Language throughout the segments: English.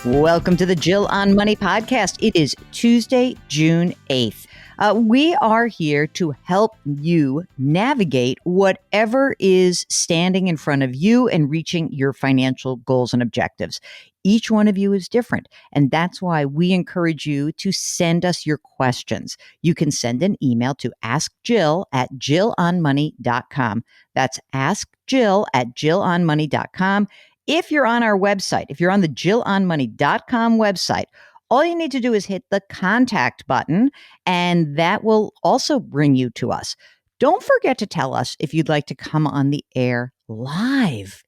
Welcome to the Jill on Money podcast. It is Tuesday, June 8th. We are here to help you navigate whatever is standing in front of you and reaching your financial goals and objectives. Each one of you is different, and that's why we encourage you to send us your questions. You can send an email to askjill@jillonmoney.com. That's askjill@jillonmoney.com. If you're on our website, if you're on the jillonmoney.com website, all you need to do is hit the contact button, and that will also bring you to us. Don't forget to tell us if you'd like to come on the air live.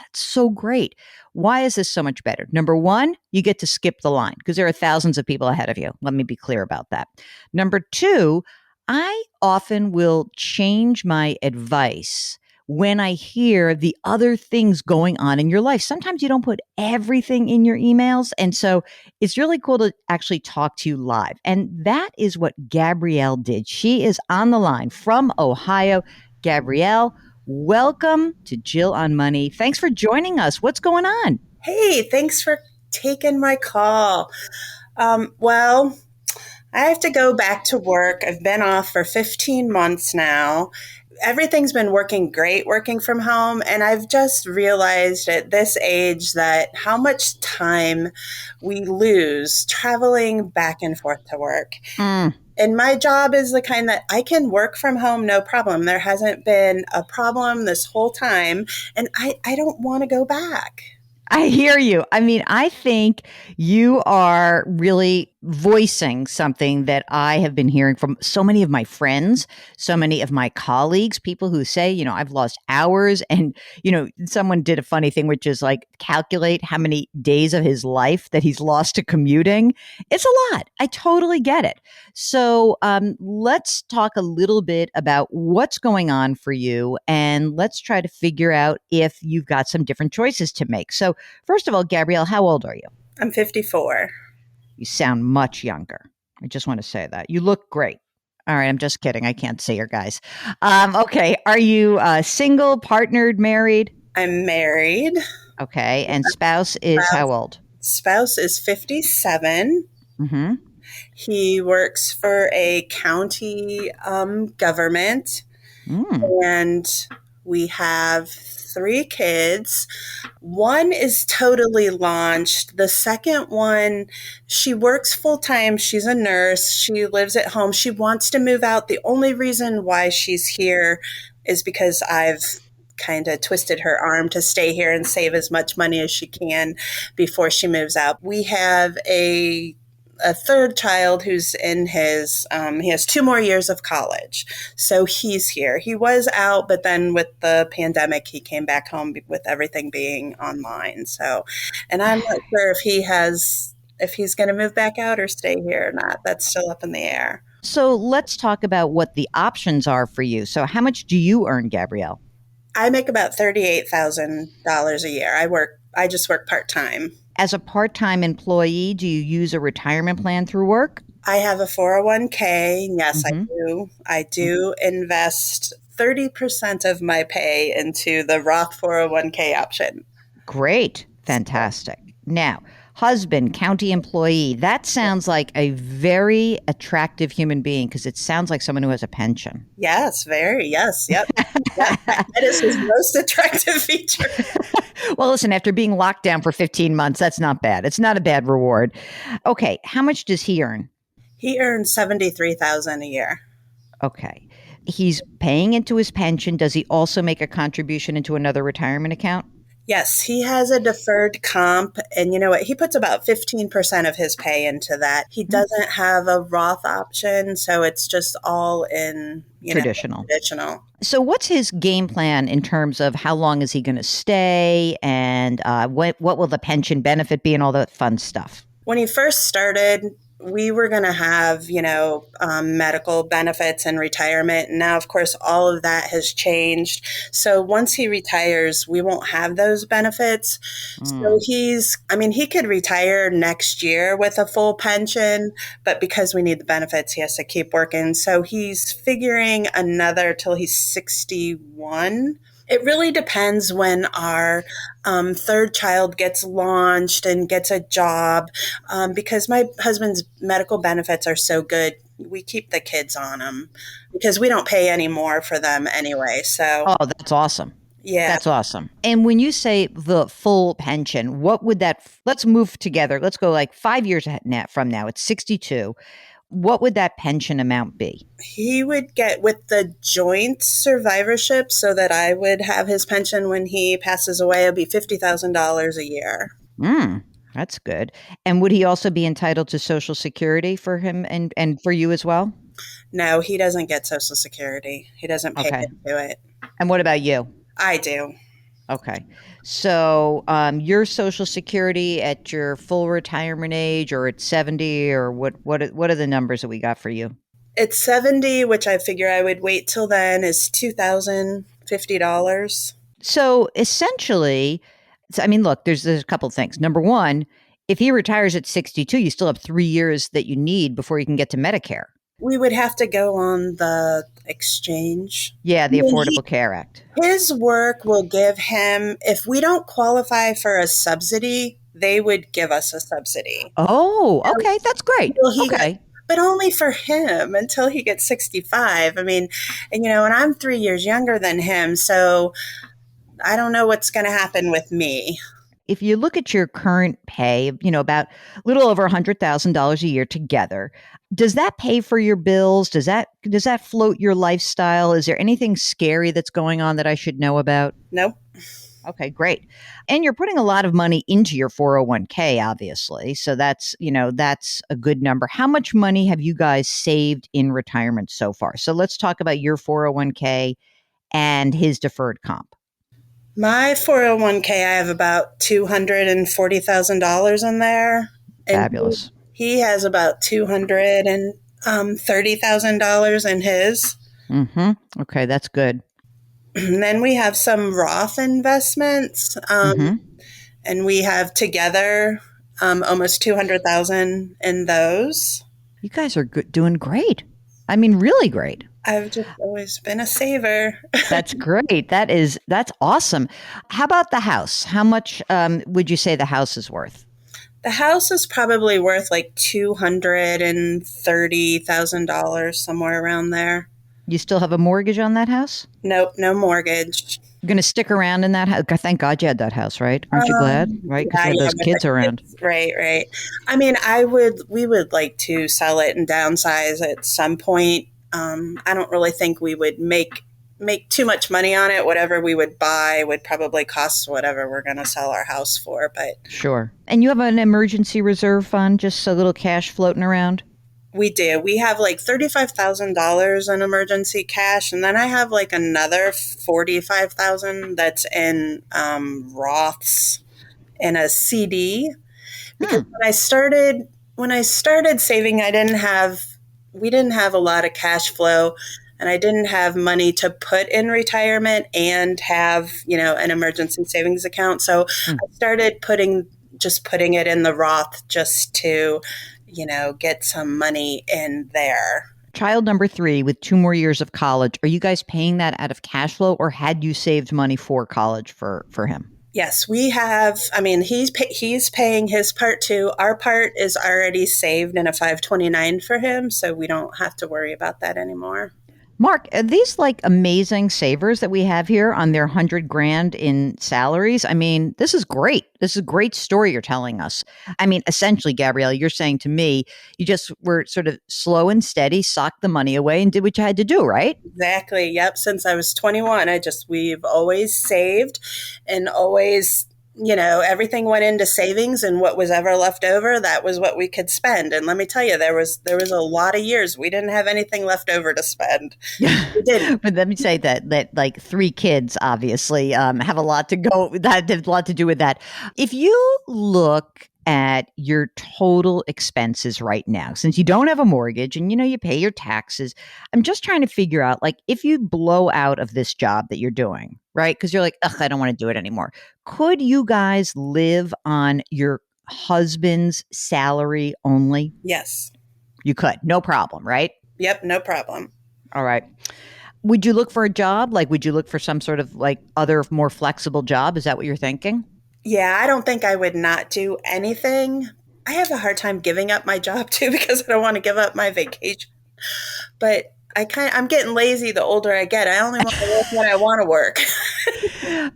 It's so great. Why is this so much better? Number one, you get to skip the line because there are thousands of people ahead of you. Let me be clear about that. Number two, I often will change my advice when I hear the other things going on in your life. Sometimes you don't put everything in your emails. And so it's really cool to actually talk to you live. And that is what Gabrielle did. She is on the line from Ohio. Gabrielle, welcome to Jill on Money. Thanks for joining us. What's going on? Hey, thanks for taking my call. Well, I have to go back to work. I've been off for 15 months now. Everything's been working great working from home. And I've just realized at this age that how much time we lose traveling back and forth to work. And my job is the kind that I can work from home, no problem. There hasn't been a problem this whole time. And I don't want to go back. I hear you. I mean, I think you are really voicing something that I have been hearing from so many of my friends, so many of my colleagues, people who say, I've lost hours. And, someone did a funny thing, which is like calculate how many days of his life that he's lost to commuting. It's a lot. I totally get it. So let's talk a little bit about what's going on for you. And let's try to figure out if you've got some different choices to make. So first of all, Gabrielle, how old are you? I'm 54. You sound much younger. I just want to say that. You look great. All right, I'm just kidding. I can't see her, guys. Okay, are you single, partnered, married? I'm married. Okay, and spouse is how old? Spouse is 57. Mm-hmm. He works for a county government, and we have 3 kids. One is totally launched. The second one, she works full time. She's a nurse. She lives at home. She wants to move out. The only reason why she's here is because I've kind of twisted her arm to stay here and save as much money as she can before she moves out. We have a third child who's in his, he has 2 more years of college. So he's here. He was out, but then with the pandemic, he came back home with everything being online. So, and I'm not sure if he's going to move back out or stay here or not. That's still up in the air. So let's talk about what the options are for you. So how much do you earn, Gabrielle? I make about $38,000 a year. I just work part-time. As a part-time employee, do you use a retirement plan through work? I have a 401k. Yes, I do. I do invest 30% of my pay into the Roth 401k option. Great. Fantastic. Now, husband, county employee, that sounds like a very attractive human being because it sounds like someone who has a pension. Yes, very. Yes. Yep. That is his most attractive feature. Well, listen, after being locked down for 15 months, that's not bad. It's not a bad reward. Okay. How much does he earn? He earns $73,000 a year. Okay. He's paying into his pension. Does he also make a contribution into another retirement account? Yes, he has a deferred comp, and you know what? He puts about 15% of his pay into that. He doesn't have a Roth option, so it's just all in traditional. Traditional. So what's his game plan in terms of how long is he going to stay, and what will the pension benefit be, and all that fun stuff? When he first started, we were going to have, medical benefits and retirement. And now, of course, all of that has changed. So once he retires, we won't have those benefits. So he could retire next year with a full pension, but because we need the benefits, he has to keep working. So he's figuring another till he's 61. It really depends when our third child gets launched and gets a job. Because my husband's medical benefits are so good, we keep the kids on them because we don't pay any more for them anyway. So, Oh, that's awesome. yeah, That's awesome. And when you say the full pension, what would that, let's move together. Let's go like 5 years from now. It's 62. What would that pension amount be? he would get with the joint survivorship so that I would have his pension when he passes away. It'll be $50,000 a year. Mm, that's good. And would he also be entitled to Social Security for him and for you as well? No, he doesn't get Social Security. He doesn't pay Okay. into it. And what about you? I do. Okay. So your Social Security at your full retirement age or at 70 or what are the numbers that we got for you? It's 70, which I figure I would wait till then, is $2,050. So essentially, I mean, look, there's a couple of things. Number one, if he retires at 62, you still have 3 years that you need before you can get to Medicare. We would have to go on the exchange. Yeah, I the mean, Affordable Care Act. his work will give him, if we don't qualify for a subsidy, they would give us a subsidy. Oh, okay, that's great. Until he got, Okay. but only for him until he gets 65. I mean, and I'm 3 years younger than him, so I don't know what's going to happen with me. If you look at your current pay, about a little over $100,000 a year together, does that pay for your bills? Does that float your lifestyle? Is there anything scary that's going on that I should know about? Nope. Okay, great. And you're putting a lot of money into your 401k, obviously. So that's a good number. How much money have you guys saved in retirement so far? So let's talk about your 401k and his deferred comp. My 401k, I have about $240,000 in there. And Fabulous. he has about $230,000 in his. Okay, that's good. And then we have some Roth investments, and we have together almost 200,000 in those. You guys are doing great. I mean, really great. I've just always been a saver. That's great. That's awesome. How about the house? How much would you say the house is worth? The house is probably worth like $230,000, somewhere around there. You still have a mortgage on that house? Nope, no mortgage. You're going to stick around in that house? Thank God you had that house, right? Aren't you glad? Right? Because Yeah, you had yeah, those with the kids around. kids. Right, right. I mean, we would like to sell it and downsize at some point. I don't really think we would make too much money on it. Whatever we would buy would probably cost whatever we're going to sell our house for. But Sure. And you have an emergency reserve fund, just a little cash floating around? we do. We have like $35,000 in emergency cash, and then I have like another 45,000 that's in Roths in a CD. Because when I started saving, we didn't have a lot of cash flow, and I didn't have money to put in retirement and have an emergency savings account. So I started putting it in the Roth just to get some money in there. Child number 3 with 2 more years of college. Are you guys paying that out of cash flow, or had you saved money for college for him? Yes, we have. I mean, he's paying his part too. Our part is already saved in a 529 for him, so we don't have to worry about that anymore. Mark, are these like amazing savers that we have here on their 100 grand in salaries? I mean, this is great. This is a great story you're telling us. I mean, essentially, Gabrielle, you're saying to me, you just were sort of slow and steady, socked the money away and did what you had to do, right? Exactly. Yep. Since I was 21, we've always saved and always, everything went into savings, and what was ever left over, that was what we could spend. And let me tell you, there was a lot of years we didn't have anything left over to spend. We didn't. But let me say that like 3 kids obviously have a lot to go. That have a lot to do with that. If you look at your total expenses right now, since you don't have a mortgage and you pay your taxes, I'm just trying to figure out, like, if you blow out of this job that you're doing, right? Because you're like, ugh, I don't want to do it anymore. Could you guys live on your husband's salary only? Yes. You could, no problem, right? Yep. No problem. All right. Would you look for a job? Like, would you look for some sort of like other more flexible job? Is that what you're thinking? Yeah, I don't think I would not do anything. I have a hard time giving up my job too because I don't want to give up my vacation. But I'm getting lazy the older I get. I only want to work when I want to work.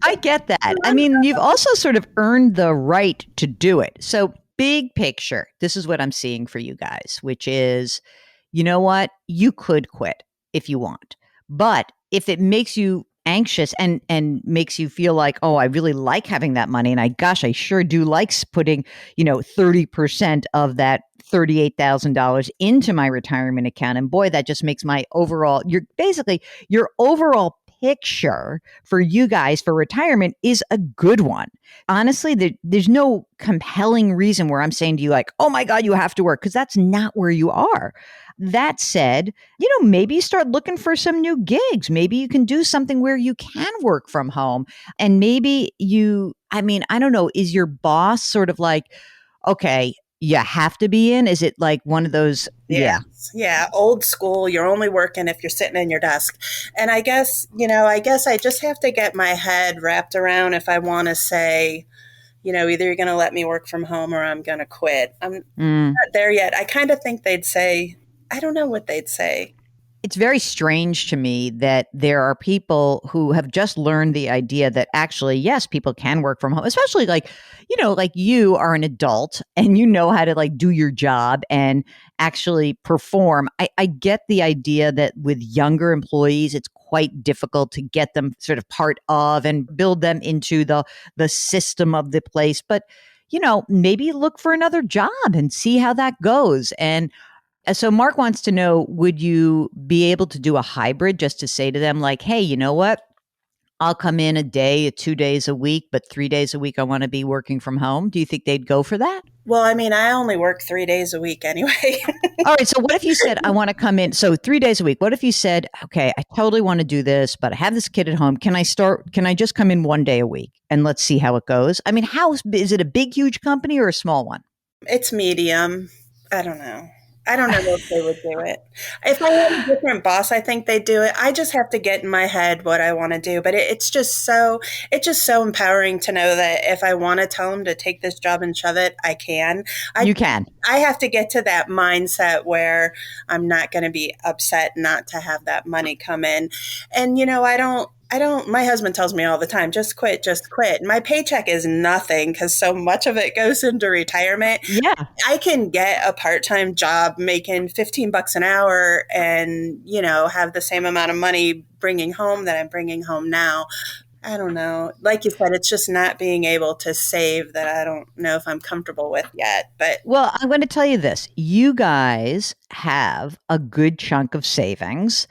I get that. I mean, you've also sort of earned the right to do it. So, big picture, this is what I'm seeing for you guys, which is, you know what? You could quit if you want. But if it makes you anxious and makes you feel like, oh, I really like having that money, and I sure do like putting, 30% of that $38,000 into my retirement account, and boy, that just makes my overall, your overall picture for you guys for retirement is a good one. Honestly, there's no compelling reason where I'm saying to you, like, oh my God, you have to work, because that's not where you are. That said, maybe you start looking for some new gigs. Maybe you can do something where you can work from home. And maybe I don't know, is your boss sort of like, okay, you have to be in? Is it like one of those? Yeah. Yeah. Yeah. Old school. You're only working if you're sitting in your desk. And I guess I just have to get my head wrapped around if I want to say, either you're going to let me work from home or I'm going to quit. I'm not Mm. there yet. I kind of think they'd say, I don't know what they'd say. It's very strange to me that there are people who have just learned the idea that actually, yes, people can work from home, especially like you are an adult and you know how to like do your job and actually perform. I get the idea that with younger employees, it's quite difficult to get them sort of part of and build them into the system of the place. But maybe look for another job and see how that goes. And so Mark wants to know, would you be able to do a hybrid, just to say to them like, hey, you know what? I'll come in a day, 2 days a week, but 3 days a week I want to be working from home. Do you think they'd go for that? Well, I mean, I only work 3 days a week anyway. All right. So what if you said, I want to come in? So 3 days a week. What if you said, okay, I totally want to do this, but I have this kid at home. Can I just come in one day a week and let's see how it goes? I mean, how is it, a big, huge company or a small one? It's medium. I don't know. I don't know if they would do it. If I had a different boss, I think they'd do it. I just have to get in my head what I want to do. But it's just so empowering to know that if I want to tell them to take this job and shove it, I can. I You can. I have to get to that mindset where I'm not going to be upset not to have that money come in. And I don't, my husband tells me all the time, just quit, just quit. My paycheck is nothing because so much of it goes into retirement. Yeah. I can get a part-time job making 15 bucks an hour and, have the same amount of money bringing home that I'm bringing home now. I don't know. Like you said, it's just not being able to save that I don't know if I'm comfortable with yet. But Well, I'm going to tell you this. You guys have a good chunk of savings.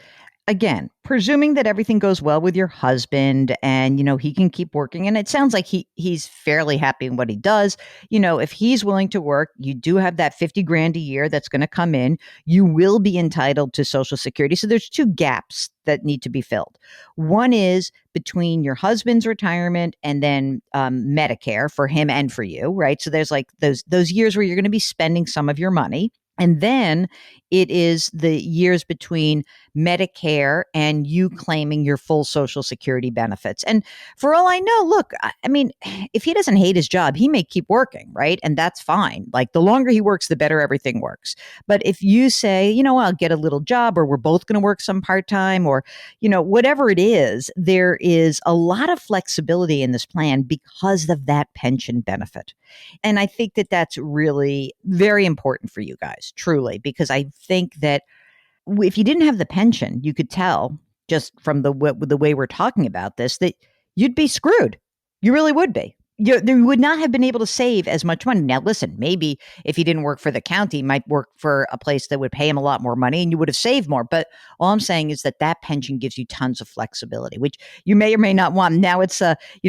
Again, presuming that everything goes well with your husband and he can keep working, and it sounds like he's fairly happy in what he does. If he's willing to work, you do have that 50 grand a year that's going to come in. You will be entitled to Social Security. So there's two gaps that need to be filled. One is between your husband's retirement and then Medicare for him and for you, right? So there's like those years where you're going to be spending some of your money. And then it is the years between Medicare and you claiming your full Social Security benefits. And for all I know, look, I mean, if he doesn't hate his job, he may keep working, right? And that's fine. Like the longer he works, the better everything works. But if you say, I'll get a little job, or we're both going to work some part time, or, whatever it is, there is a lot of flexibility in this plan because of that pension benefit. And I think that that's really very important for you guys, truly, because I think that if you didn't have the pension, you could tell just from the way we're talking about this that you'd be screwed. You really would be. You would not have been able to save as much money. Now, listen, maybe if he didn't work for the county, he might work for a place that would pay him a lot more money and you would have saved more. But all I'm saying is that pension gives you tons of flexibility, which you may or may not want. Now it's,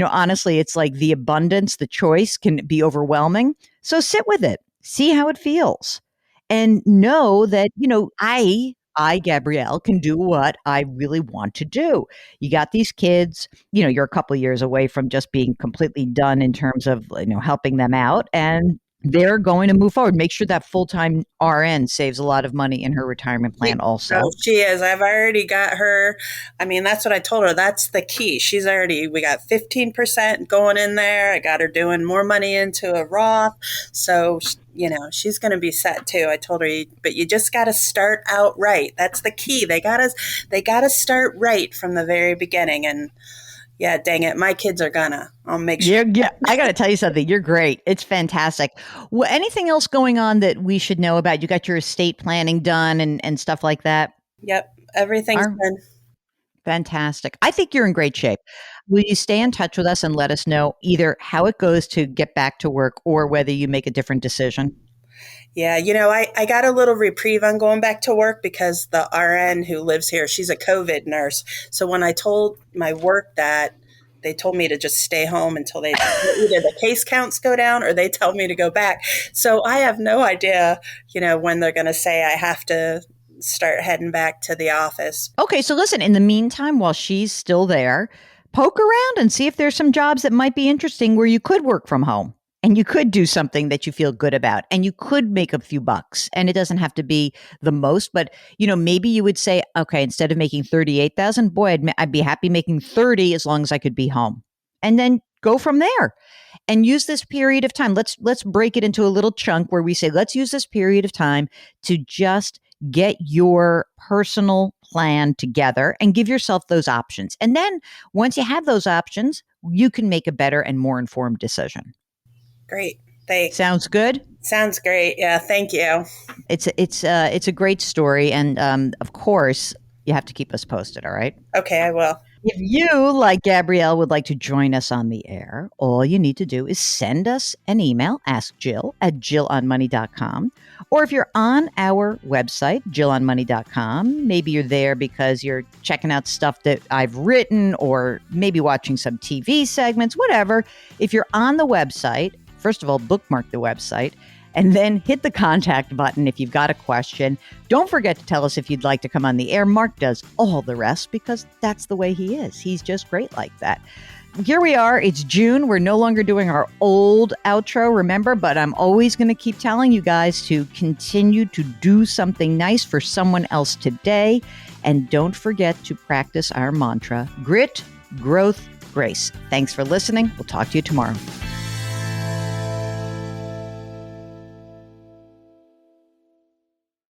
honestly, it's like the abundance, the choice can be overwhelming. So sit with it, see how it feels, and know that, Gabrielle, can do what I really want to do. You got these kids, you're a couple of years away from just being completely done in terms of, helping them out. And they're going to move forward. Make sure that full-time RN saves a lot of money in her retirement plan also. She is. I've already got her. I mean, that's what I told her. That's the key. We got 15% going in there. I got her doing more money into a Roth. So, she's going to be set too. I told her, but you just got to start out right. That's the key. They got to start right from the very beginning. And yeah, dang it. My kids are gonna. I'll make sure. Yeah, I got to tell you something. You're great. It's fantastic. Well, anything else going on that we should know about? You got your estate planning done and stuff like that? Yep. Everything's done. Fantastic. I think you're in great shape. Will you stay in touch with us and let us know either how it goes to get back to work or whether you make a different decision? Yeah, I got a little reprieve on going back to work because the RN who lives here, she's a COVID nurse. So when I told my work that, they told me to just stay home until either the case counts go down or they tell me to go back. So I have no idea, when they're going to say I have to start heading back to the office. Okay, so listen, in the meantime, while she's still there, poke around and see if there's some jobs that might be interesting where you could work from home. And you could do something that you feel good about and you could make a few bucks and it doesn't have to be the most, but maybe you would say, okay, instead of making 38,000, boy, I'd be happy making 30 as long as I could be home, and then go from there and use this period of time. Let's break it into a little chunk where we say, let's use this period of time to just get your personal plan together and give yourself those options. And then once you have those options, you can make a better and more informed decision. Great. Thanks. Sounds good? Sounds great. Yeah. Thank you. It's a great story. And of course, you have to keep us posted. All right. Okay, I will. If you, like Gabrielle, would like to join us on the air, all you need to do is send us an email, askjill@jillonmoney.com. Or if you're on our website, jillonmoney.com, maybe you're there because you're checking out stuff that I've written or maybe watching some TV segments, whatever. If you're on the website, first of all, bookmark the website and then hit the contact button if you've got a question. Don't forget to tell us if you'd like to come on the air. Mark does all the rest because that's the way he is. He's just great like that. Here we are. It's June. We're no longer doing our old outro, remember, but I'm always going to keep telling you guys to continue to do something nice for someone else today. And don't forget to practice our mantra, grit, growth, grace. Thanks for listening. We'll talk to you tomorrow.